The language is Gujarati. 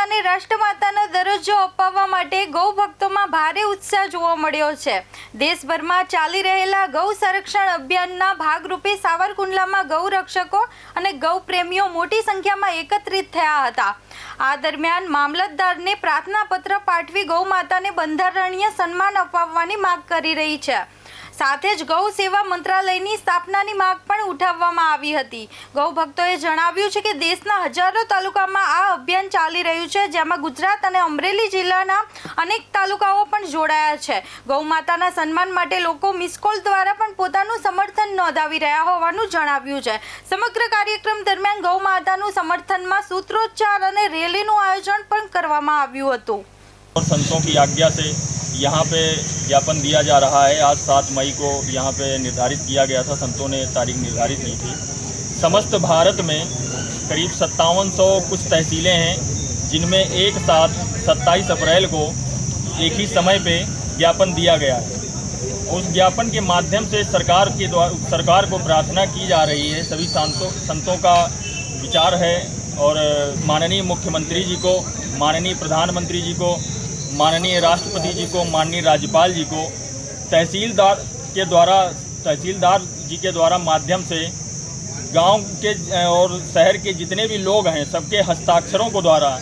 માતાને રાષ્ટ્રમાતાનો દરજ્જો અપાવવા માટે ગૌ ભક્તોમાં ભારે ઉત્સાહ જોવા મળ્યો છે। દેશભરમાં ચાલી રહેલા ગૌ સંરક્ષણ અભિયાનના ભાગરૂપે સાવરકુંડલામાં ગૌ રક્ષકો અને ગૌ પ્રેમીઓ મોટી સંખ્યામાં એકત્રિત થયા હતા। આ દરમિયાન મામલતદારને પ્રાર્થના પત્ર પાઠવી ગૌ માતાને બંધારણીય સન્માન અપાવવાની માંગ કરી રહી છે। સાથે જ ગૌ સેવા મંત્રાલયની સ્થાપનાની માંગ પણ ઉઠાવવામાં આવી હતી। ગૌ ભક્તોએ જણાવ્યું છે કે દેશના હજારો તાલુકામાં આ અભિયાન ચાલી રહ્યું છે, જેમાં ગુજરાત અને અમરેલી જિલ્લાના અનેક તાલુકાઓ પણ જોડાયા છે। ગૌ માતાના સન્માન માટે લોકો મિસ કોલ દ્વારા પણ પોતાનું સમર્થન નોંધાવી રહ્યા હોવાનું જણાવ્યું છે। સમગ્ર કાર્યક્રમ દરમિયાન ગૌ માતાનું સમર્થનમાં સૂત્રોચ્ચાર અને રેલીનું આયોજન પણ કરવામાં આવ્યું હતું। संतों की आज्ञा से यहाँ पे ज्ञापन दिया जा रहा है। आज 7 मई को यहाँ पे निर्धारित किया गया था, संतों ने तारीख निर्धारित की थी। समस्त भारत में करीब 5700 कुछ तहसीलें हैं, जिनमें एक साथ 27 अप्रैल को एक ही समय पे ज्ञापन दिया गया है। उस ज्ञापन के माध्यम से सरकार को प्रार्थना की जा रही है। सभी संतों का विचार है और माननीय मुख्यमंत्री जी को, माननीय प्रधानमंत्री जी को, माननीय राष्ट्रपति जी को, माननीय राज्यपाल जी को तहसीलदार जी के द्वारा माध्यम से गांव के और शहर के जितने भी लोग हैं, सबके हस्ताक्षरों को द्वारा